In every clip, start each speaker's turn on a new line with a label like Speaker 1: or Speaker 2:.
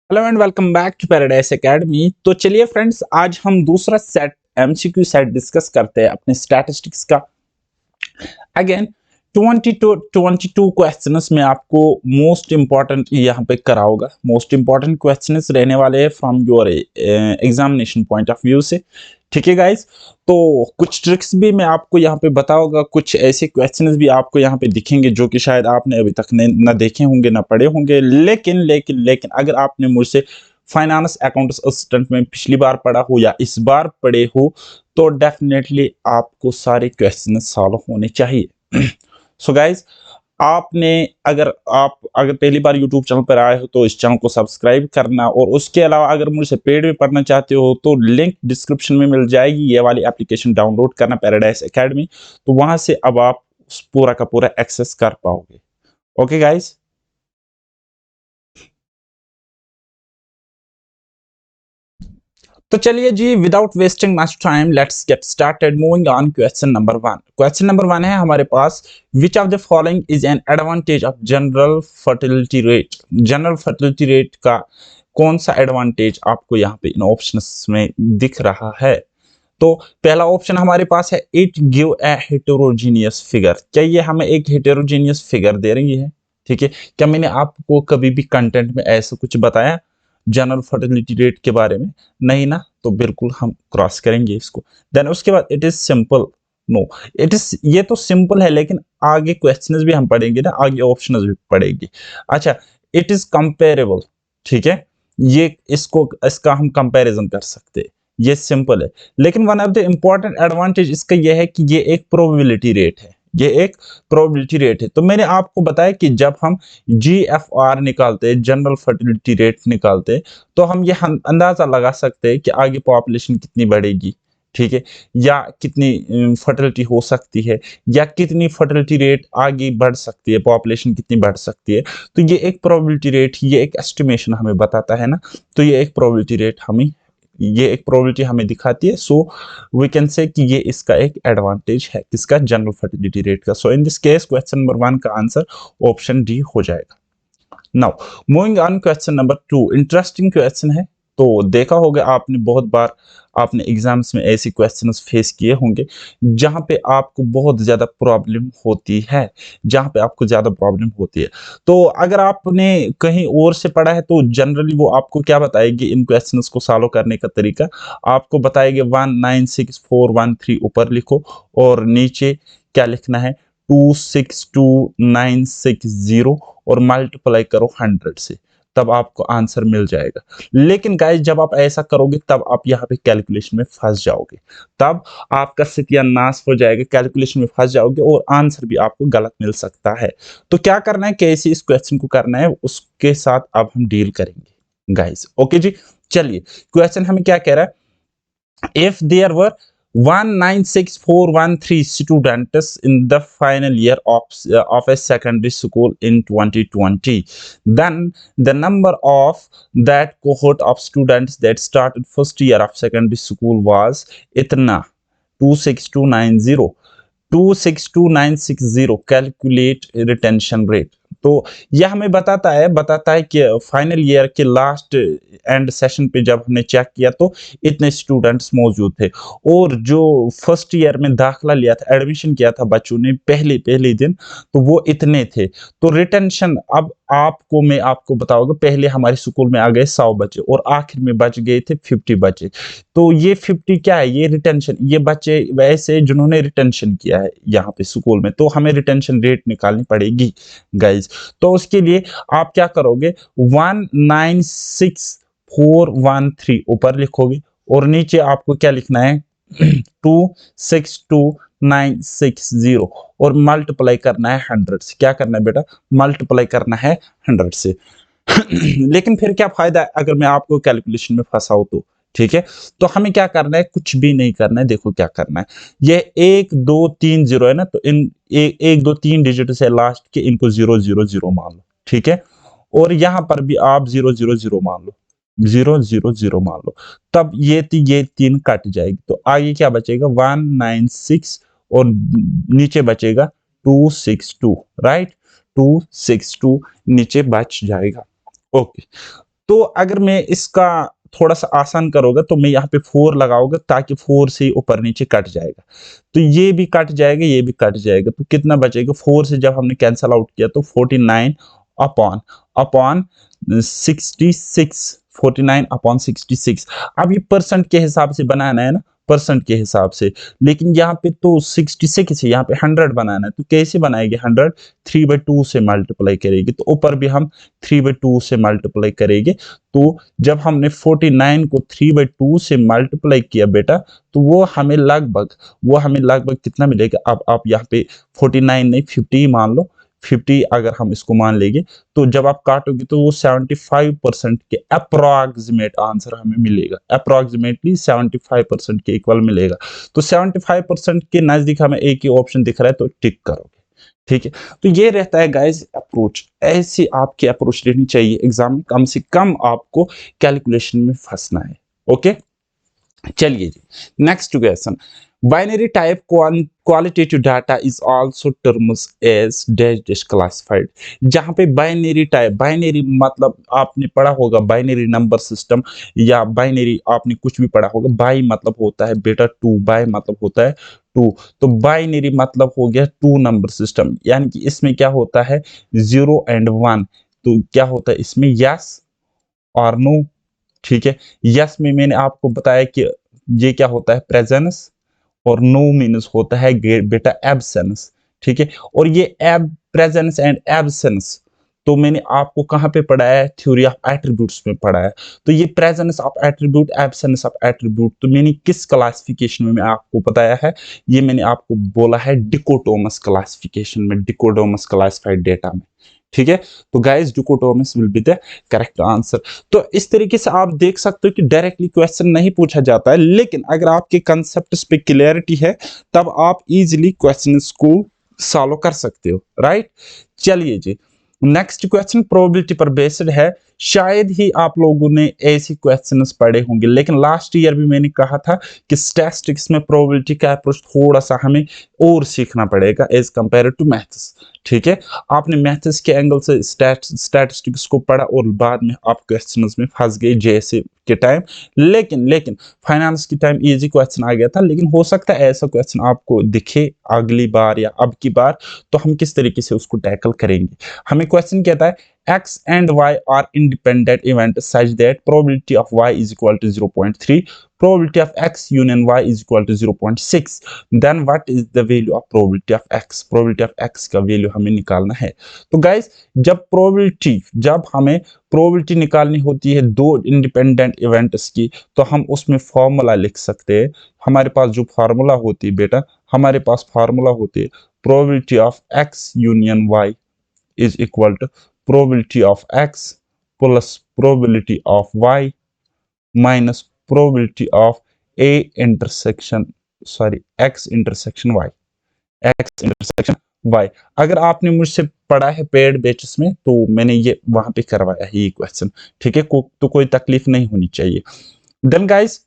Speaker 1: Hello and welcome back to paradise academy. तो चलिए friends, आज हम दूसरा सेट एमसीक्यू सेट डिस्कस करते हैं अपने स्टैटिस्टिक्स का। अगेन 22 क्वेश्चंस में आपको मोस्ट इंपॉर्टेंट यहाँ पे कराओगा। मोस्ट इंपॉर्टेंट क्वेश्चंस रहने वाले हैं from your examination point of view से। ठीक है गाइस, तो कुछ ट्रिक्स भी मैं आपको यहाँ पे बताऊंगा, कुछ ऐसे क्वेश्चंस भी आपको यहाँ पे दिखेंगे जो कि शायद आपने अभी तक न देखे होंगे ना पढ़े होंगे। लेकिन अगर आपने मुझसे फाइनेंस अकाउंट्स असिस्टेंट में पिछली बार पढ़ा हो या इस बार पढ़े हो तो डेफिनेटली आपको सारे क्वेश्चन सॉल्व होने चाहिए। सो गाइज, आपने अगर पहली बार यूट्यूब चैनल पर आए हो तो इस चैनल को सब्सक्राइब करना, और उसके अलावा अगर मुझसे पेड में पढ़ना चाहते हो तो लिंक डिस्क्रिप्शन में मिल जाएगी। ये वाली एप्लीकेशन डाउनलोड करना, पैराडाइज एकेडमी। तो वहां से अब आप पूरा का पूरा एक्सेस कर पाओगे। ओके गाइज, तो चलिए जी, without wasting much time let's get started. Moving on, question number 1। Question number 1 है हमारे पास, which of the following is an advantage of general fertility rate. General fertility rate का कौन सा एडवांटेज आपको यहाँ पे इन ऑप्शंस में दिख रहा है? तो पहला ऑप्शन हमारे पास है, it give a heterogeneous figure. क्या ये हमें एक हेटेरोजीनियस फिगर दे रही है? ठीक है, क्या मैंने आपको कभी भी कंटेंट में ऐसा कुछ बताया जनरल फर्टिलिटी रेट के बारे में? नहीं ना, तो बिल्कुल हम क्रॉस करेंगे इसको। देन उसके बाद it is simple. No, it is, ये तो सिंपल है लेकिन आगे क्वेश्चंस भी हम पढ़ेंगे ना, आगे ऑप्शंस भी पढ़ेंगे। अच्छा, इट इज कंपेरेबल। ठीक है, ये इसका हम कंपैरिजन कर सकते हैं, ये सिंपल है। लेकिन one of the important advantage इसका यह है कि ये एक प्रोबेबिलिटी रेट है। ये एक प्रोबेबिलिटी रेट है। तो मैंने आपको बताया कि जब हम जीएफआर निकालते हैं, जनरल फर्टिलिटी रेट निकालते हैं, तो हम ये अंदाजा लगा सकते हैं कि आगे पॉपुलेशन कितनी बढ़ेगी। ठीक है, या कितनी फर्टिलिटी हो सकती है, या कितनी फर्टिलिटी रेट आगे बढ़ सकती है, पॉपुलेशन कितनी बढ़ सकती है। तो ये एक प्रोबेबिलिटी रेट, ये एक एस्टिमेशन हमें बताता है ना। तो ये एक प्रोबेबिलिटी हमें दिखाती है। सो वी कैन से कि ये इसका एक एडवांटेज है, किसका? जनरल फर्टिलिटी रेट का। So in this case question number 1 का आंसर ऑप्शन डी हो जाएगा। Now moving on, question number 2 interesting question है। तो देखा होगा आपने, बहुत बार आपने एग्जाम्स में ऐसे क्वेश्चंस फेस किए होंगे जहां पे आपको बहुत ज्यादा प्रॉब्लम होती है, जहां पे आपको ज्यादा प्रॉब्लम होती है। तो अगर आपने कहीं और से पढ़ा है तो जनरली वो आपको क्या बताएगी इन क्वेश्चंस को सॉल्व करने का तरीका? आपको बताएगी 196413 ऊपर लिखो और नीचे क्या लिखना है? 262960 और मल्टीप्लाई करो 100 से, तब आपको आंसर मिल जाएगा। लेकिन गाइस, जब आप ऐसा करोगे तब आप यहाँ पे कैलकुलेशन में फंस जाओगे, तब आपका सत्यानाश हो जाएगा, कैलकुलेशन में फंस जाओगे और आंसर भी आपको गलत मिल सकता है। तो क्या करना है, कैसे इस क्वेश्चन को करना है, उसके साथ अब हम डील करेंगे गाइस। ओके जी, चलिए क्वेश्चन हमें क्या कह रहा है? If there were 196413 students in the final year of a secondary school in 2020, then the number of that cohort of students that started first year of secondary school was itna 26290 262,960। Calculate retention rate. तो यह हमें बताता है कि final year के last and session पे जब हमने चेक किया तो इतने स्टूडेंट्स मौजूद थे, और जो फर्स्ट ईयर में दाखिला लिया था, एडमिशन किया था बच्चों ने पहले पहले दिन, तो वो इतने थे। तो रिटेंशन, अब मैं आपको बताऊंगा, पहले हमारे स्कूल में आ गए 100 बच्चे और आखिर में बच गए थे 50 बच्चे। तो ये 50 क्या है? ये रिटेंशन, ये बच्चे वैसे जिन्होंने रिटेंशन किया है यहाँ पे स्कूल में। तो हमें रिटेंशन रेट निकालनी पड़ेगी गाइज। तो उसके लिए आप क्या करोगे? 196413 ऊपर लिखोगे और नीचे आपको क्या लिखना है? 262960 और मल्टीप्लाई करना है 100 से। क्या करना है बेटा? मल्टीप्लाई करना है 100 से। लेकिन फिर क्या फायदा है अगर मैं आपको कैलकुलेशन में फंसाऊं तो? ठीक है, तो हमें क्या करना है? कुछ भी नहीं करना है। देखो क्या करना है, ये 1 2 3 0 है ना, तो इन 1 2 3 डिजिट से लास्ट के इनको 0 0 0 मान लो। ठीक है, और यहां पर भी आप 0 0 0 मान लो, 0 0 0 मान लो। तब ये 3 कट जाएगी, तो आगे क्या बचेगा? 196 और नीचे बचेगा 262। राइट, 262 नीचे बच जाएगा। ओके, तो अगर मैं इसका थोड़ा सा आसान करोगे तो मैं यहाँ पे 4 लगाऊंगा ताकि 4 से ऊपर नीचे कट जाएगा, तो ये भी कट जाएगा, ये भी कट जाएगा, तो कितना बचेगा 4 से जब हमने कैंसल आउट किया तो 49 अपॉन अपॉन 66, 49 अपॉन 66। अब ये परसेंट के हिसाब से बनाना है ना, परसेंट के हिसाब से, लेकिन यहाँ पे तो 66 है, यहाँ पे 100 बनाना है, तो कैसे बनाएंगे 100, 3/2 से मल्टीप्लाई करेंगे, तो ऊपर भी हम 3/2 से मल्टीप्लाई करेंगे। तो जब हमने 49 को 3/2 से मल्टीप्लाई किया बेटा, तो वो हमें लगभग कितना मिलेगा, अब आप यहाँ पे 49 नहीं 50 मान लो, 50 अगर हम इसको मान लेंगे, तो जब आप काटोगे तो वो 75% के अप्रोक्सीमेट आंसर हमें मिलेगा, अप्रोक्सीमेटली 75% के इक्वल मिलेगा। तो 75% के नजदीक हमें एक ही ऑप्शन दिख रहा है, तो टिक करोगे, ठीक है। तो ये रहता है गाइस अप्रोच, ऐसी आपकी अप्रोच रहनी चाहिए एग्जाम में, कम से कम आपको कैलकुलेशन में फंसना है। ओके, चलिए जी, next question. Binary type qualitative data is also terms as dash dash classified. जहां पे बाइनरी टाइप, बाइनरी मतलब आपने पढ़ा होगा बाइनरी नंबर सिस्टम, या बाइनरी आपने कुछ भी पढ़ा होगा, बाई मतलब होता है बेटा टू, बाई मतलब होता है टू, तो बाइनरी मतलब हो गया टू नंबर सिस्टम, यानी कि इसमें क्या होता है 0 एंड 1, तो क्या होता है इसमें यस और नो, ठीक है। यस में मैंने आपको बताया कि ये क्या होता है प्रेजेंस, और नो मीन्स होता है बेटा एब्सेंस, ठीक है। और ये एब प्रेजेंस एंड एब्सेंस तो मैंने आपको कहाँ पे पढ़ाया है, थ्योरी ऑफ एट्रीब्यूट्स में पढ़ाया है। तो ये presence of attribute, absence of attribute, तो मैंने किस क्लासिफिकेशन में मैं आपको बताया है, ये मैंने आपको बोला है डिकोटोमस क्लासिफिकेशन में, डिकोटोमस क्लासिफाइड डेटा में, ठीक है। तो guys dichotomous will be the correct answer. तो इस तरीके से आप देख सकते हो कि डायरेक्टली क्वेश्चन नहीं पूछा जाता है, लेकिन अगर आपके कंसेप्ट पे क्लियरिटी है तब आप इजीली क्वेश्चंस को सॉल्व कर सकते हो, राइट। चलिए जी, नेक्स्ट क्वेश्चन प्रोबेबिलिटी पर बेस्ड है। शायद ही आप लोगों ने ऐसे क्वेश्चंस पढ़े होंगे, लेकिन लास्ट ईयर भी मैंने कहा था कि स्टैटिस्टिक्स में प्रोबेबिलिटी का अप्रोच थोड़ा सा हमें और सीखना पड़ेगा एज कंपेयर टू मैथ्स, ठीक है। आपने मैथ्स के एंगल से स्टैटिस्टिक्स को पढ़ा और बाद में आप क्वेश्चंस में फंस गए जैसे के टाइम, लेकिन फाइनेंस के टाइम इजी क्वेश्चन आ गया था, लेकिन हो सकता है ऐसा क्वेश्चन आपको दिखे अगली बार या अब की बार, तो हम किस तरीके से उसको टैकल करेंगे। हमें क्वेश्चन कहता है x and y are independent events such that probability of y is equal to 0.3, probability of x union y is equal to 0.6, then what is the value of probability of x, probability of x का value हमें निकालना है। तो guys जब हमें probability निकालनी होती है दो इंडिपेंडेंट इवेंट्स की, तो हम उसमें फॉर्मूला लिख सकते हैं। हमारे पास जो फार्मूला होती है बेटा, हमारे पास फार्मूला होती है probability of x union y is equal to probability of x plus probability of y minus probability of a intersection x intersection y, x intersection y। अगर आपने मुझसे पढ़ा है पेड बैचेस में तो मैंने ये वहां पे करवाया है ये क्वेश्चन, ठीक है। तो कोई तकलीफ नहीं होनी चाहिए। देन गाइस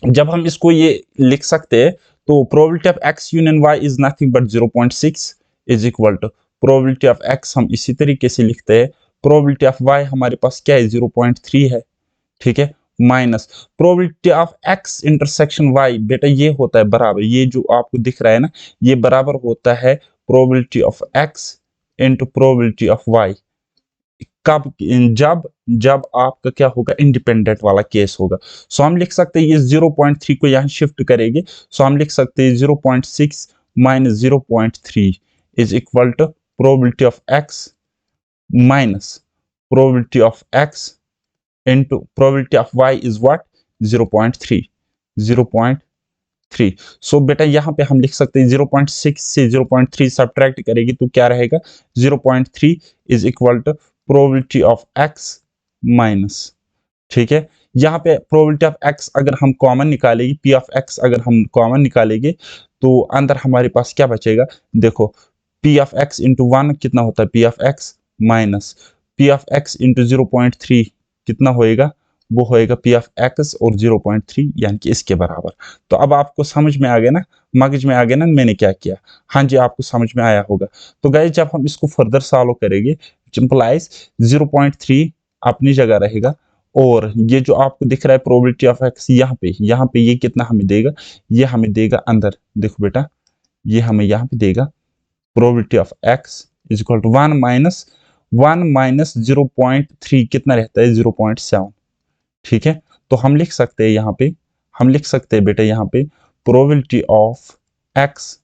Speaker 1: जब हम इसको ये लिख सकते हैं, तो probability of x union y is nothing but 0.6 is equal to probability of x हम इसी तरीके से लिखते हैं, प्रोबेबिलिटी ऑफ y हमारे पास क्या है 0.3 है, ठीक है, minus probability of x intersection y, बेटा ये होता है बराबर, ये जो आपको दिख रहा है ना, ये बराबर होता है probability of x into probability of y। कब, जब आपका क्या होगा इंडिपेंडेंट वाला केस होगा। सो हम लिख सकते हैं ये 0.3 को यहाँ शिफ्ट करेंगे, सो हम लिख सकते हैं 0.6 minus 0.3 is equal to probability of x minus probability of x into probability of y is what 0.3। So बेटा यहाँ पे हम लिख सकते हैं 0.6 से 0.3 सब्ट्रैक्ट करेगी तो क्या रहेगा 0.3 is equal to probability of x minus, ठीक है। यहाँ पे प्रोबेबिलिटी ऑफ x अगर हम कॉमन निकालेगी, p ऑफ x अगर हम कॉमन निकालेंगे तो अंदर हमारे पास क्या बचेगा, देखो p ऑफ x इंटू 1 कितना होता है p of x minus p of x into 0.3 कितना होएगा, वो होएगा p ऑफ x और 0.3 यानी कि इसके बराबर। तो अब आपको समझ में आ गया ना, मगज में आ गया ना मैंने क्या किया, हाँ जी आपको समझ में आया होगा। तो गाइस जब हम इसको फर्दर सॉल्व करेंगे, इंप्लाइज 0.3 अपनी जगह रहेगा, और ये जो आपको दिख रहा है प्रोबेबिलिटी ऑफ एक्स यहाँ पे ये कितना हमें देगा, ये हमें देगा अंदर, देखो बेटा ये हमें यहाँ पे देगा probability of X is equal to 1 minus 0.3 कितना रहता है 0.7, ठीक है। तो हम लिख सकते हैं यहाँ पे, हम लिख सकते हैं बेटा यहाँ पे probability of X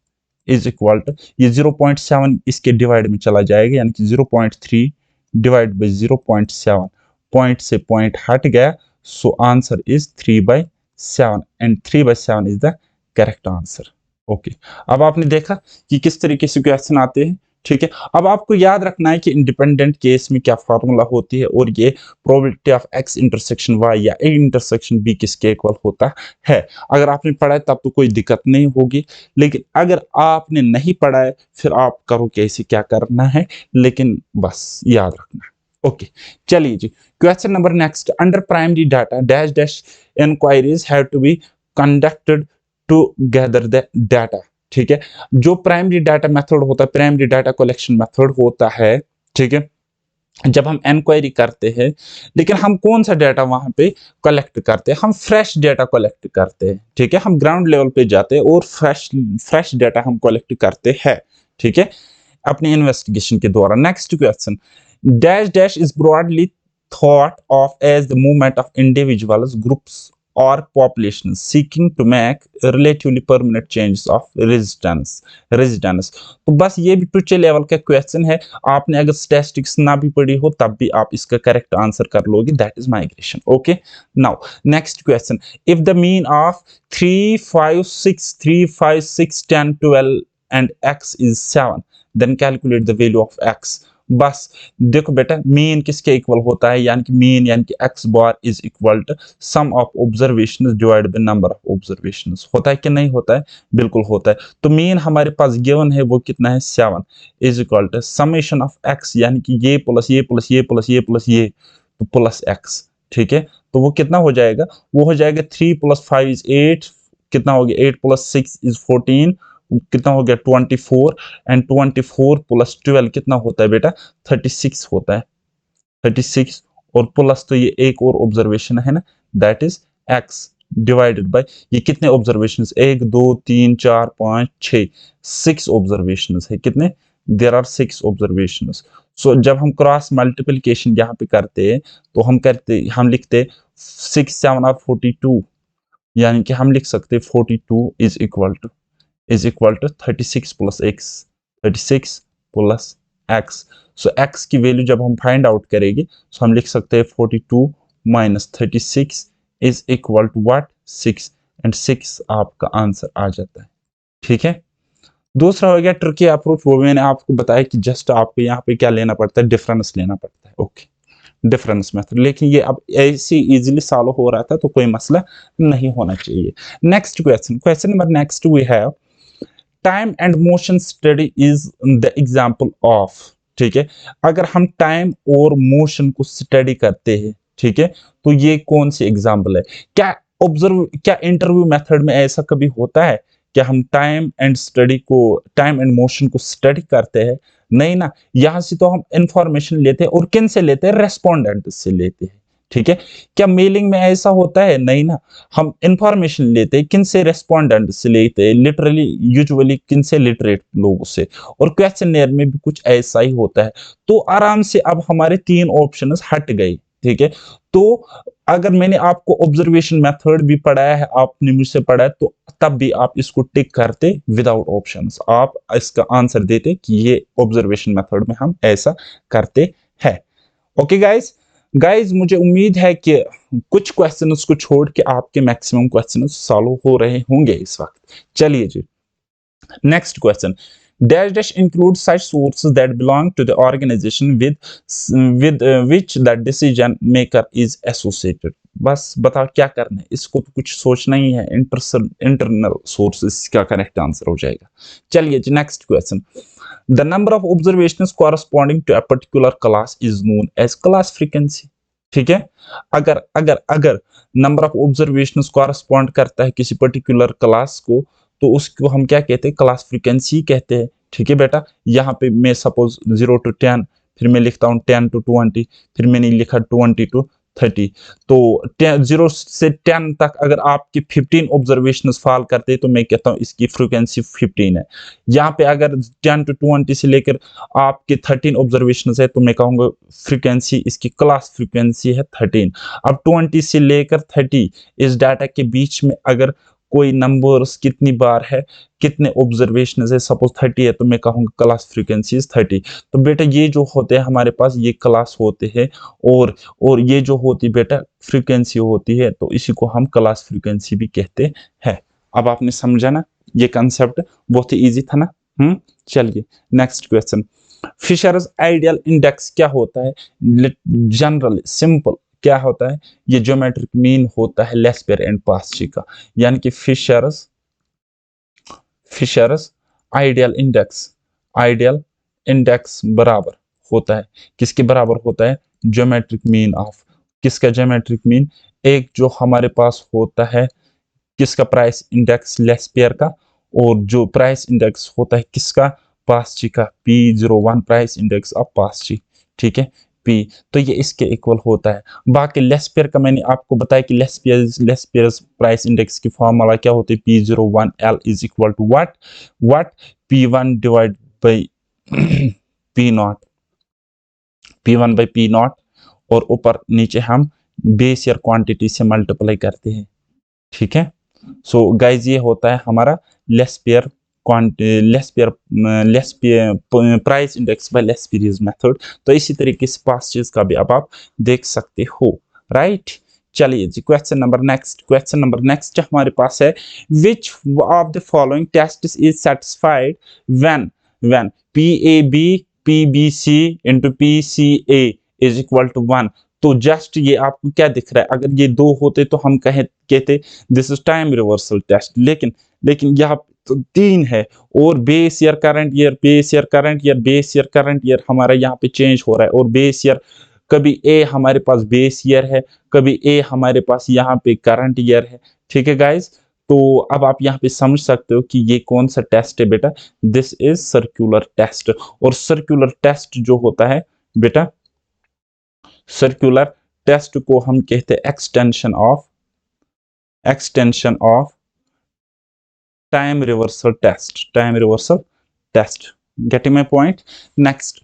Speaker 1: is equal to, ये 0.7 इसके डिवाइड में चला जाएगा, यानी कि 0.3 डिवाइड बाई 0.7, पॉइंट से पॉइंट हट गया, so answer is 3/7 and 3/7 is the correct answer. Okay, अब आपने देखा कि किस तरीके से क्वेश्चन आते हैं, ठीक है। अब आपको याद रखना है कि इंडिपेंडेंट केस में क्या फार्मूला होती है, और ये probability of X intersection Y या ए इंटरसेक्शन बी किसके इक्वल होता है। अगर आपने पढ़ा है तब तो कोई दिक्कत नहीं होगी, लेकिन अगर आपने नहीं पढ़ा है फिर आप करो कैसे क्या करना है, लेकिन बस याद रखना है। ओके, चलिए जी, question number next, under primary data dash dash inquiries have to be conducted to gather the data, ठीक है। जो प्राइमरी डाटा मेथड होता है, प्राइमरी डाटा कलेक्शन मेथड होता है, ठीक है, जब हम इंक्वायरी करते हैं, लेकिन हम कौन सा डाटा वहां पे कलेक्ट करते हैं, हम फ्रेश डाटा कलेक्ट करते हैं, ठीक है। हम ग्राउंड लेवल पे जाते हैं और फ्रेश डाटा हम कलेक्ट करते हैं, ठीक है, अपनी इन्वेस्टिगेशन के द्वारा। Next question, dash dash is broadly thought of as the movement of individuals, groups or population seeking to make relatively permanent changes of residence। तो बस ये भी टूचे लेवल का क्वेश्चन है, आपने अगर स्टैटिस्टिक्स ना भी पढ़ी हो तब भी आप इसका करेक्ट आंसर कर लोगे, that is migration. Okay, now next question, if the mean of 3 5 6 10 12 and x is 7 then calculate the value of x। बस देखो बेटा, मीन किसके इक्वल होता है, यानी कि मीन यानी कि x bar is equal to sum of observations divided by number of observations, होता है कि नहीं होता है, बिल्कुल होता है। तो मीन हमारे पास गिवन है वो कितना है 7 is equal to summation of x, यानी कि ये प्लस ये प्लस ये प्लस ये प्लस ये तो प्लस x, ठीक है। तो वो कितना हो जाएगा, वो हो जाएगा 3 + 5 इज 8, कितना हो गया 8 + 6 इज 14, कितना हो गया 24, एंड 24 + 12 कितना होता है बेटा 36 होता है, 36, और प्लस तो ये एक और ऑब्जर्वेशन है ना, that is x divided by ये कितने ऑब्जर्वेशंस, 1 2 3 4 5 6 6 ऑब्जर्वेशंस है, कितने, देयर आर 6 ऑब्जर्वेशंस। सो जब हम क्रॉस मल्टीप्लिकेशन यहाँ पे करते हैं तो हम लिखते 6 7 और 42, यानी कि हम लिख सकते 42 is equal to 36 + x, 36 + x। So x की वैल्यू जब हम फाइंड आउट करेंगे तो हम लिख सकते हैं 42 - 36 is equal to what 6, and 6 आपका आंसर आ जाता है, ठीक है। दूसरा हो गया ट्रिकी अप्रोच, वो मैंने आपको बताया कि जस्ट आपको यहाँ पे क्या लेना पड़ता है, डिफरेंस लेना पड़ता है। ओके, डिफरेंस मेथड, लेकिन ये अब ऐसे इजीली सॉल्व हो रहा था तो कोई मसला नहीं होना चाहिए। Next question, question number next we have time and motion study is the example of, ठीक है। अगर हम टाइम और मोशन को स्टडी करते हैं, ठीक है, तो ये कौन सी एग्जाम्पल है, क्या इंटरव्यू मेथड में ऐसा कभी होता है कि हम टाइम एंड मोशन को स्टडी करते हैं, नहीं ना। यहां से तो हम इंफॉर्मेशन लेते हैं, और किन से लेते हैं, रेस्पोंडेंट से लेते हैं, ठीक है। क्या मेलिंग में ऐसा होता है, नहीं ना, हम इंफॉर्मेशन लेते हैं किन से, रेस्पोंडेंट से लेते हैं, लिटरली यूजुअली किन से, लिटरेट लोगों से, और क्वेश्चनएयर में भी कुछ ऐसा ही होता है। तो आराम से अब हमारे 3 ऑप्शंस हट गए, ठीक है। तो अगर मैंने आपको ऑब्जर्वेशन मेथड भी पढ़ाया है, आपने मुझसे पढ़ा है, तो तब भी आप इसको टिक करते विदाउट ऑप्शंस, आप इसका आंसर देते कि ये ऑब्जर्वेशन मेथड में हम ऐसा करते हैं। ओके गाइस, मुझे उम्मीद है कि कुछ क्वेश्चंस को छोड़ के आपके मैक्सिमम क्वेश्चंस सॉल्व हो रहे होंगे इस वक्त। चलिए जी, next question, dash dash includes such sources that belong to the organization with which the decision maker is associated। बस बताओ क्या करना है, इसको तो कुछ सोचना ही है, इंटरनल सोर्सेस का करेक्ट आंसर हो जाएगा। चलिए जी, next question, the number of observations corresponding to a particular class is known as class frequency, ठीक है। अगर नंबर ऑफ ऑब्जर्वेशंस कॉरस्पॉन्ड करता है किसी पर्टिकुलर क्लास को, तो उसको हम क्या कहते हैं, क्लास फ्रीक्वेंसी कहते हैं, ठीक है बेटा। यहाँ पे मैं सपोज 0 to 10 फिर मैं लिखता हूँ 10 to 20, फिर मैंने लिखा 20 to 30। तो 0 से 10 तक अगर आपकी 15 ऑब्जर्वेशंस फॉल करते हैं तो मैं कहता हूँ इसकी फ्रीक्वेंसी 15 है। यहाँ पे अगर 10 to 20 से लेकर आपके 13 ऑब्जर्वेशंस है तो मैं कहूँगा फ्रीक्वेंसी इसकी क्लास फ्रीक्वेंसी है 13। अब 20 से लेकर 30 इस डाटा के बीच में अगर कोई नंबर्स कितनी बार है, कितने ऑब्जर्वेशन है, सपोज 30 है तो मैं कहूँगा क्लास फ्रीक्वेंसी इज 30। तो बेटा ये जो होते हैं हमारे पास ये क्लास होते हैं, और ये जो होती बेटा फ्रीक्वेंसी होती है, तो इसी को हम क्लास फ्रीक्वेंसी भी कहते हैं। अब आपने समझा ना, ये कंसेप्ट बहुत ही इजी था ना। चलिए next question. Fisher's ideal index क्या होता है? जनरली सिंपल क्या होता है? ये ज्योमेट्रिक मीन होता है लेस्पेयर एंड पास्ची का, यानी कि फिशर्स आइडियल इंडेक्स बराबर होता है, किसके बराबर होता है? ज्योमेट्रिक मीन ऑफ, किसका ज्योमेट्रिक मीन? एक जो हमारे पास होता है किसका? प्राइस इंडेक्स लेस्पेयर का, और जो प्राइस इंडेक्स होता है किसका? पास्ची का, P01 प्राइस इंडेक्स ऑफ पास्ची, ठीक है P। तो ये इसके इक्वल होता है। बाकी लेस्पेयर का मैंने आपको बताया कि लेस्पेयर प्राइस इंडेक्स की फॉर्मूला क्या होती है? P01 L is equal to what P1 divide by P0, P1 by P0, और ऊपर नीचे हम बेस ईयर क्वांटिटी से मल्टीप्लाई करते हैं, ठीक है। सो गाइज ये होता है हमारा Laspeyres price index by Laspeyres method. तो इसी तरीके से पास चीज का भी अब आप देख सकते हो, राइट। चलिए जी क्वेश्चन नंबर नेक्स्ट हमारे पास है, which of the following test is satisfied when PAB/PBC into PCA is equal to 1। तो जस्ट ये आपको क्या दिख रहा है? अगर ये दो होते तो हम कहते this is time reversal test, लेकिन यहाँ तो 3 है, और बेस ईयर करंट ईयर हमारा यहाँ पे चेंज हो रहा है, और बेस ईयर कभी ए हमारे पास बेस ईयर है, कभी ए हमारे पास यहाँ पे करंट ईयर है, ठीक है गाइज। तो अब आप यहाँ पे समझ सकते हो कि ये कौन सा टेस्ट है बेटा? This is circular test. और सर्कुलर टेस्ट जो होता है बेटा, सर्कुलर टेस्ट को हम कहते हैं extension of time reversal test. Getting my point? Next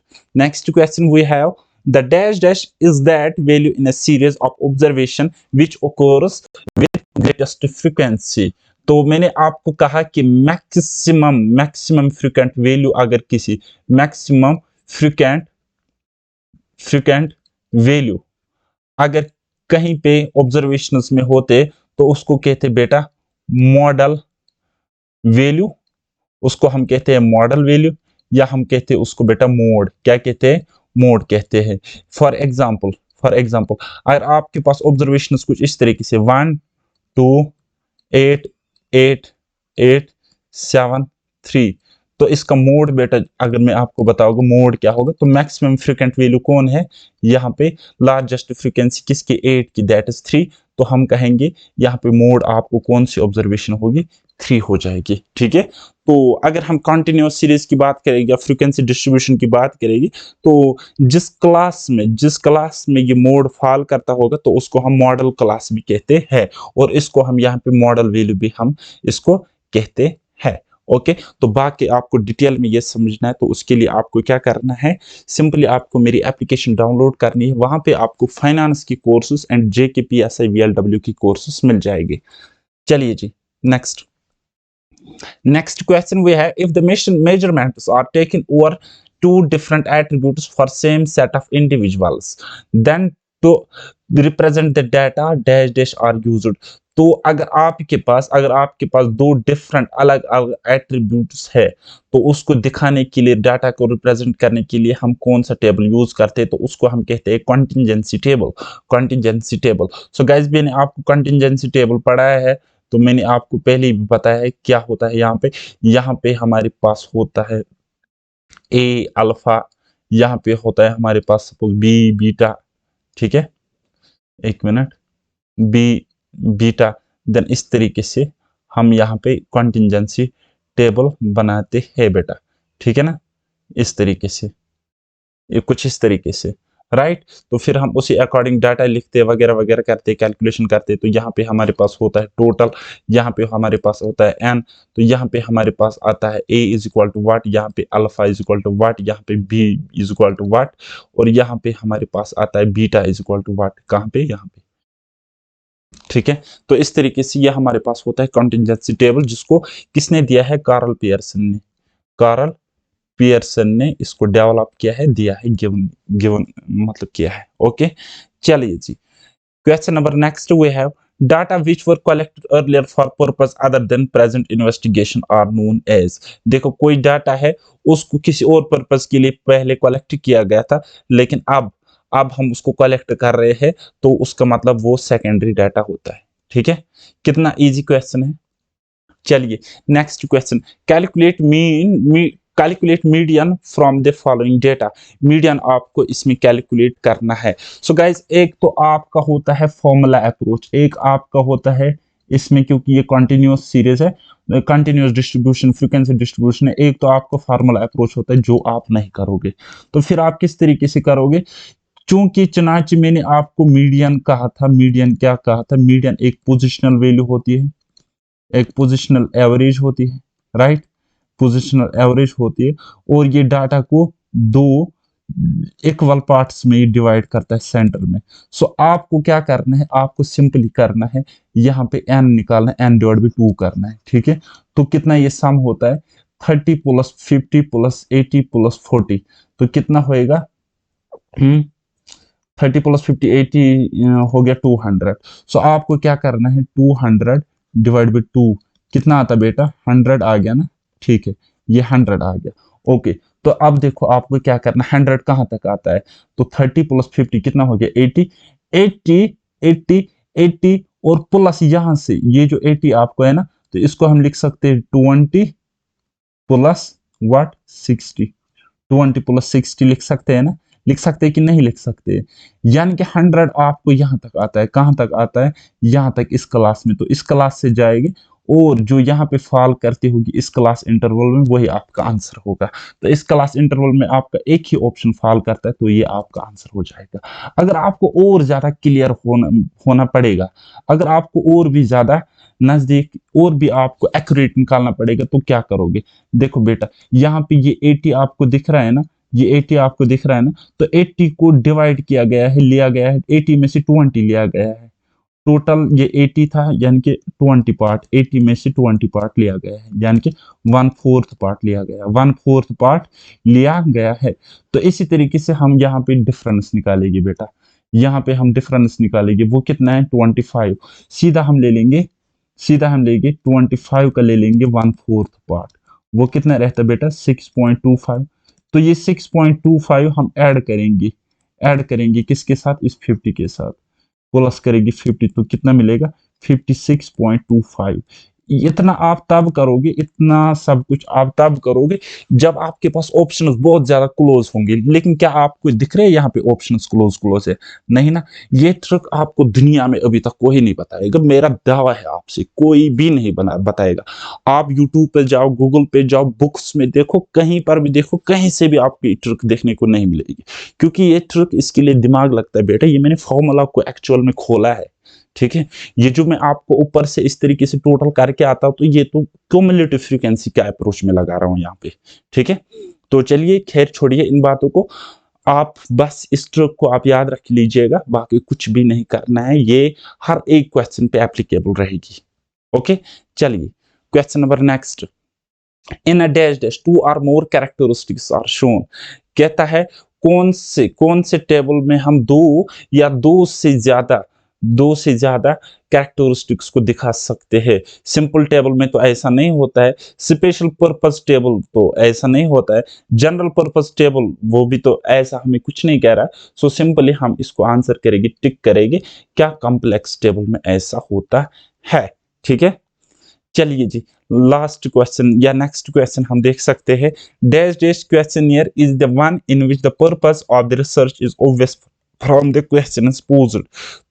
Speaker 1: question we have, the dash is that value in a series of observation which occurs with greatest frequency। तो मैंने आपको कहा कि मैक्सिमम फ्रीक्वेंट वैल्यू, अगर किसी मैक्सिमम फ्रीक्वेंट वैल्यू अगर कहीं पे ऑब्जर्वेशंस में होते तो उसको कहते बेटा मॉडल वैल्यू, उसको हम कहते हैं मॉडल वैल्यू, या हम कहते हैं उसको बेटा मोड। क्या कहते हैं? मोड कहते हैं। फॉर एग्जाम्पल अगर आपके पास ऑब्जर्वेशंस कुछ इस तरीके से 1 2 8 8 8 7 3, तो इसका मोड बेटा अगर मैं आपको बताऊंगा मोड क्या होगा, तो मैक्सिमम फ्रीक्वेंट वैल्यू कौन है यहाँ पे? लार्जेस्ट फ्रीक्वेंसी किसकी? 8 की, दैट इज 3। तो हम कहेंगे यहाँ पे मोड आपको कौन सी ऑब्जर्वेशन होगी? 3 हो जाएगी, ठीक है। तो अगर हम कंटिन्यूअस सीरीज की बात करेंगे या फ्रीक्वेंसी डिस्ट्रीब्यूशन की बात करेंगे, तो जिस क्लास में ये मोड फॉल करता होगा तो उसको हम मॉडल क्लास भी कहते हैं, और इसको हम यहाँ पे मॉडल वैल्यू भी हम इसको कहते हैं। ओके, तो बाकी आपको डिटेल में ये समझना है तो उसके लिए आपको क्या करना है? सिंपली आपको मेरी एप्लीकेशन डाउनलोड करनी है, वहां पे आपको फाइनेंस की courses and JK PSI VLW की कोर्सेज मिल जाएंगे। चलिए जी next question we have, if the measurements are taken over two different attributes for same set of individuals, then to represent the data dash are used। तो अगर आपके पास दो different अलग अलग attributes है, तो उसको दिखाने के लिए, डाटा को रिप्रेजेंट करने के लिए हम कौन सा टेबल यूज करते हैं? तो उसको हम कहते हैं कंटिंजेंसी टेबल। सो गाइस, मैंने आपको कंटिंजेंसी टेबल पढ़ाया है, तो मैंने आपको पहले ही बताया है क्या होता है यहाँ पे हमारे पास होता है ए अल्फा, यहाँ पे होता है हमारे पास सपोज बी बीटा, ठीक है, एक मिनट, बी बीटा, देन इस तरीके से हम यहाँ पे कंटिंजेंसी टेबल बनाते हैं बेटा, ठीक है ना, इस तरीके से ये कुछ इस तरीके से, राइट। तो फिर हम उसी अकॉर्डिंग डाटा लिखते वगैरह वगैरह करते, कैलकुलेशन करते। तो यहाँ पे हमारे पास होता है टोटल, यहाँ पे हमारे पास होता है एन, तो यहाँ पे हमारे पास आता है ए इज इक्वल टू वाट, यहाँ पे अल्फा इज इक्वल टू वाट, यहाँ पे बी इज इक्वल टू वाट, और यहाँ पे हमारे पास आता है बीटा इज इक्वल टू वाट। कहाँ पे? यहाँ पे, ठीक है। तो इस तरीके से यह हमारे पास होता है कॉन्टिजेंसी टेबल, जिसको किसने दिया है? कार्ल पियर्सन ने। कार्ल पियर्सन ने इसको डेवलप किया है, दिया है, गिवन गिवन मतलब किया है। ओके, चलिए जी, question number next we have data which were collected earlier for purpose other than present investigation are known as. देखो, कोई डाटा है, उसको किसी और पर्पस के लिए पहले कलेक्ट किया गया था, लेकिन अब हम उसको कलेक्ट कर रहे हैं, तो उसका मतलब वो सेकेंडरी डाटा होता है। ठीक है, कितना इजी क्वेश्चन है। चलिए next question, calculate median from the following data. Median आपको इसमें कैलकुलेट करना है। सो गाइज, एक तो आपका होता है फॉर्मूला अप्रोच, एक आपका होता है इसमें, क्योंकि ये कंटिन्यूअस सीरीज है, कंटिन्यूअस डिस्ट्रीब्यूशन, फ्रीक्वेंसी डिस्ट्रीब्यूशन है, एक तो आपका फार्मूला अप्रोच होता है जो आप नहीं करोगे। तो फिर आप किस तरीके से करोगे? चूंकि चुनाच मैंने आपको मीडियन कहा था, मीडियन क्या कहा था? मीडियन एक पोजिशनल वैल्यू होती है, एक पोजिशनल एवरेज होती है, राइट। पोजिशनल एवरेज होती है, और ये डाटा को दो इक्वल पार्ट्स में डिवाइड करता है सेंटर में। सो आपको क्या करना है? आपको सिंपली करना है, यहाँ पे n निकालना है, n डिवाइड बाई 2 करना है। ठीक है, तो कितना ये सम होता है? 30 प्लस 50 प्लस 80 प्लस 40, तो कितना होएगा? 30 प्लस 50 80 हो गया 200। सो आपको क्या करना है? 200 डिवाइड बाई 2 कितना आता बेटा? 100 आ गया ना। ठीक है, ये 100 आ गया। ओके, तो अब देखो आपको क्या करना है, 100 कहाँ तक आता है? तो 30 प्लस 50 कितना हो गया? 80, 80, 80, 80, और प्लस यहां से ये जो 80 आपको है ना, तो इसको हम लिख सकते हैं 20 प्लस व्हाट? 60। 20 प्लस 60 लिख सकते हैं ना? लिख सकते हैं कि नहीं लिख सकते? यानी कि 100 आपको यहां तक आता है। कहां तक आता है? यहां तक, इस क्लास में। तो इस क्लास से जाएगी, और जो यहाँ पे फॉल करती होगी इस क्लास इंटरवल में, वही आपका आंसर होगा। तो इस क्लास इंटरवल में आपका एक ही ऑप्शन फॉल करता है, तो ये आपका आंसर हो जाएगा। अगर आपको और ज्यादा क्लियर होना पड़ेगा, अगर आपको और भी ज्यादा नजदीक, और भी आपको एक्यूरेट निकालना पड़ेगा, तो क्या करोगे? देखो बेटा, यहाँ पे ये 80 आपको दिख रहा है ना, ये 80 आपको दिख रहा है ना, तो 80 को डिवाइड किया गया है, लिया गया है, 80 में से 20 लिया गया है। टोटल ये 80 था, यानी कि 20 पार्ट, 80 में से 20 पार्ट लिया गया है, यानी कि 1/4 पार्ट लिया गया, 1/4 पार्ट लिया गया है। तो इसी तरीके से हम यहाँ पे डिफरेंस निकालेंगे बेटा, यहाँ पे हम डिफरेंस निकालेंगे, वो कितना है? 25। सीधा हम ले लेंगे, सीधा हम लेंगे 25 का ले लेंगे 1/4 पार्ट, वो कितना रहता है बेटा? 6.25। तो ये 6.25 हम ऐड करेंगे किसके साथ? इस 50 के साथ, प्लस करेंगे 50, तो कितना मिलेगा? 56.25। इतना आप तब करोगे, इतना सब कुछ आप तब करोगे जब आपके पास ऑप्शंस बहुत ज्यादा क्लोज होंगे। लेकिन क्या आपको दिख रहे हैं यहाँ पे ऑप्शंस क्लोज क्लोज है? नहीं ना। ये ट्रिक आपको दुनिया में अभी तक कोई नहीं बताएगा, मेरा दावा है आपसे, कोई भी नहीं बताएगा। आप यूट्यूब पे जाओ, गूगल पे जाओ, बुक्स में देखो, कहीं पर भी देखो, कहीं से भी आपको ये ट्रिक देखने को नहीं मिलेगी। क्योंकि ये ट्रिक, इसके लिए दिमाग लगता है बेटा। ये मैंने फॉर्मूला को एक्चुअल में खोला है, ठीक है। ये जो मैं आपको ऊपर से इस तरीके से टोटल करके आता हूं, तो ये तो क्युमुलेटिव फ्रीक्वेंसी के अप्रोच में लगा रहा हूं यहाँ पे, ठीक है। तो चलिए, खैर छोड़िए इन बातों को, आप बस इस ट्रिक को आप याद रख लीजिएगा, बाकी कुछ भी नहीं करना है। ये हर एक क्वेश्चन पे एप्लीकेबल रहेगी। ओके, चलिए question number next, in a dash dash 2 और मोर कैरेक्टरिस्टिक्स आर शोन। कहता है कौन से टेबल में हम दो से ज्यादा कैरेक्टरिस्टिक्स को दिखा सकते हैं। सिंपल टेबल में तो ऐसा नहीं होता है, स्पेशल पर्पस टेबल तो ऐसा नहीं होता है, जनरल पर्पस टेबल वो भी तो ऐसा हमें कुछ नहीं कह रहा। सो सिंपली हम इसको आंसर करेंगे, टिक करेंगे, क्या कॉम्प्लेक्स टेबल में ऐसा होता है। ठीक है, चलिए जी, लास्ट क्वेश्चन या नेक्स्ट क्वेश्चन हम देख सकते हैं, dash dash questionnaire is the one in which the purpose of the research is obvious from the question posed.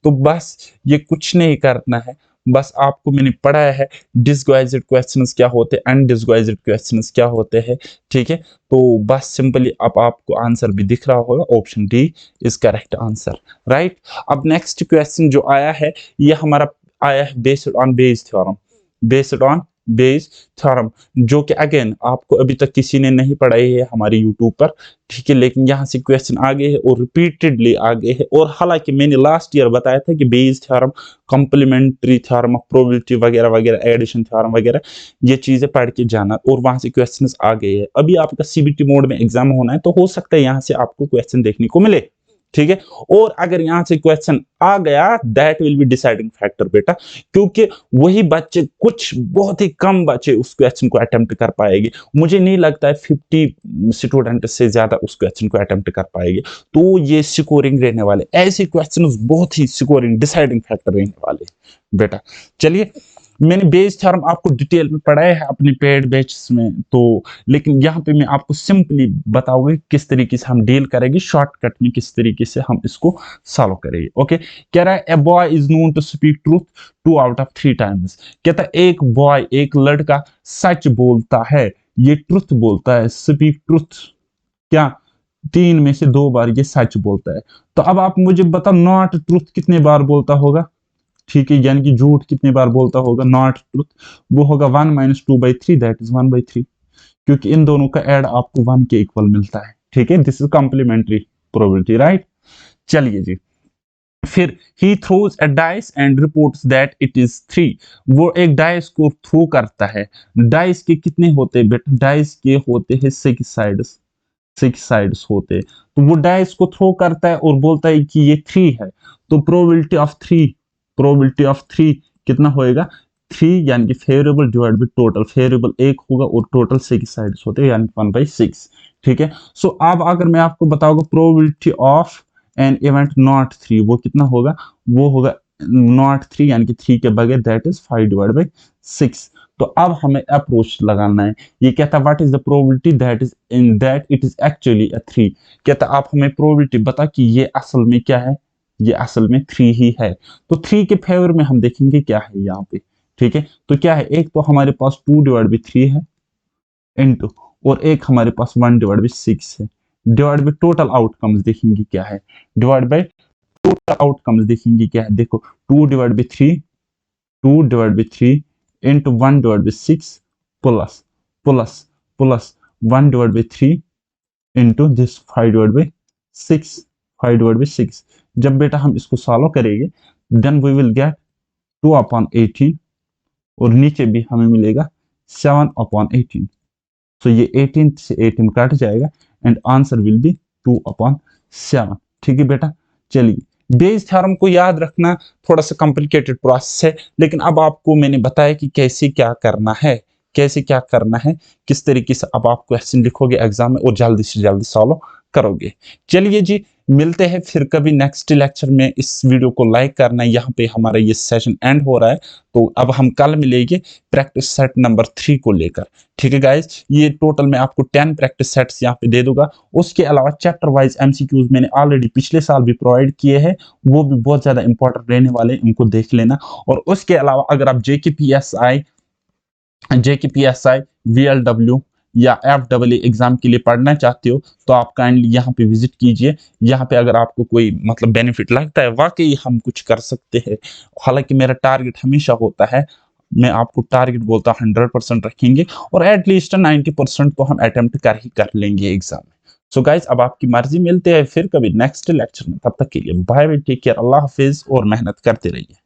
Speaker 1: तो बस ये कुछ नहीं करना है, बस आपको मैंने पढ़ाया है डिसगॉइज्ड क्वेश्चंस क्या होते हैं, अनडिसगॉइज्ड क्वेश्चंस क्या होते हैं, ठीक है। तो बस सिंपली अब आपको आंसर भी दिख रहा होगा, option D is correct answer, right. अब नेक्स्ट क्वेश्चन जो आया है ये हमारा आया है based on Bayes theorem, based on Bayes theorem, जो कि अगेन आपको अभी तक किसी ने नहीं पढ़ाई है हमारे यूट्यूब पर, ठीक है। लेकिन यहाँ से क्वेश्चन आगे है और रिपीटेडली आगे है, और हालांकि मैंने लास्ट ईयर बताया था कि Bayes theorem, complementary theorem of probability वगैरह वगैरह, एडिशन थ्योरम वगैरह, ये चीजें पढ़ के जाना, और वहां से क्वेश्चन आ गए हैं। अभी आपका सीबीटी मोड में एग्जाम होना है, तो हो सकता है यहाँ से आपको क्वेश्चन देखने को मिले, ठीक है। और अगर यहाँ से क्वेश्चन आ गया, that will be deciding factor बेटा, क्योंकि वही बच्चे, कुछ बहुत ही कम बच्चे उस क्वेश्चन को अटेम्प्ट कर पाएंगे। मुझे नहीं लगता है 50 स्टूडेंट से ज्यादा उस क्वेश्चन को अटेम्प्ट कर पाएंगे। तो ये स्कोरिंग रहने वाले, ऐसे क्वेश्चन बहुत ही स्कोरिंग डिसाइडिंग फैक्टर रहने वाले बेटा। चलिए, मैंने बेस थ्योरम आपको डिटेल में पढ़ाया है अपनी पेड बैचेस में, तो लेकिन यहाँ पे मैं आपको सिंपली बताऊंगा किस तरीके से हम डील करेंगे, शॉर्टकट में किस तरीके से हम इसको सॉल्व करेंगे। ओके, कह रहा है a boy is known to speak truth 2 out of 3 times. कहता है एक बॉय, एक लड़का सच बोलता है, ये ट्रुथ बोलता है, स्पीक ट्रुथ, क्या 3 में से 2 बार ये सच बोलता है। तो अब आप मुझे बताओ नॉट ट्रुथ कितने बार बोलता होगा, ठीक है, यानी कि झूठ कितने बार बोलता होगा, नॉट ट्रुथ, वो होगा 1 - 2/3, दैट इज 1/3, क्योंकि इन दोनों का ऐड आपको 1 के इक्वल मिलता है, ठीक है। This is complementary probability, right. चलिए जी, फिर ही throws a dice and reports that it is 3। वो एक डाइस को थ्रो करता है। डाइस के कितने होते हैं बेटा, डाइस के होते हैं 6 साइड्स, 6 साइड्स होते हैं। तो वो डाइस को थ्रो करता है और बोलता है कि ये 3 है, तो प्रोबेबिलिटी ऑफ 3, प्रोबेबिलिटी ऑफ 3 कितना होएगा, 3, यानी कि favourable divide by total, favourable 1 होगा और टोटल 6 साइड्स होते हैं, यानी 1/6, ठीक है। सो अब अगर मैं आपको बताऊंगा probability of an event not 3, वो कितना होगा, वो होगा नॉट 3 यानी कि 3 के बगैर, दैट इज 5/6। तो अब हमें अप्रोच लगाना है। ये कहता है what is the probability that is in that it is actually a 3। कहता आप हमें प्रोबेबिलिटी बता कि ये असल में क्या है, ये असल में 3 ही है। तो 3 के फेवर में हम देखेंगे क्या है यहाँ पे, ठीक है। तो क्या है, एक तो हमारे पास 2/3 है इनटू, और एक हमारे पास 1/6 है, डिवाइड बाई टोटल आउटकम्स देखेंगे क्या है, डिवाइड बाई टोटल आउटकम्स देखेंगे क्या है। देखो 2/3, 2/3 into 1/6 plus plus plus 1/3 into this 5/6, 5/6। जब बेटा हम इसको सॉल्व करेंगे, देन वी विल गेट 2/18, और नीचे भी हमें मिलेगा 7/18। सो ये 18 से 18 कट जाएगा एंड आंसर विल बी 2/7, ठीक है बेटा। चलिए, बेस थ्योरम को याद रखना थोड़ा सा कॉम्प्लिकेटेड प्रोसेस है, लेकिन अब आपको मैंने बताया कि कैसे क्या करना है, कैसे क्या करना है, किस तरीके से अब आप क्वेश्चन लिखोगे एग्जाम में और जल्दी से जल्दी सॉल्व करोगे। चलिए जी, मिलते हैं फिर कभी नेक्स्ट लेक्चर में। इस वीडियो को लाइक करना, यहाँ पे हमारा ये सेशन एंड हो रहा है, तो अब हम कल मिलेंगे प्रैक्टिस सेट नंबर 3 को लेकर, ठीक है गाइज। ये टोटल मैं आपको 10 प्रैक्टिस सेट्स यहाँ पे दे दूंगा। उसके अलावा चैप्टर वाइज एमसीक्यूज मैंने ऑलरेडी पिछले साल भी प्रोवाइड किए हैं, वो भी बहुत ज्यादा इंपॉर्टेंट रहने वाले, उनको देख लेना। और उसके अलावा अगर आप जेकेपीएसआई, वीएलडब्ल्यू या एफडब्ल्यू एग्जाम के लिए पढ़ना चाहते हो, तो आप काइंडली यहाँ पे विजिट कीजिए। यहाँ पे अगर आपको कोई मतलब बेनिफिट लगता है, वाकई हम कुछ कर सकते हैं, हालांकि मेरा टारगेट हमेशा होता है, मैं आपको टारगेट बोलता हूँ 100% रखेंगे, और एटलीस्ट 90% तो हम अटेम्प्ट कर लेंगे एग्जाम में। सो गाइज, अब आपकी मर्जी, मिलते हैं फिर कभी नेक्स्ट लेक्चर में। तब तक के लिए बाय बाय, टेक केयर, अल्लाह हाफिज, और मेहनत करते रहिए।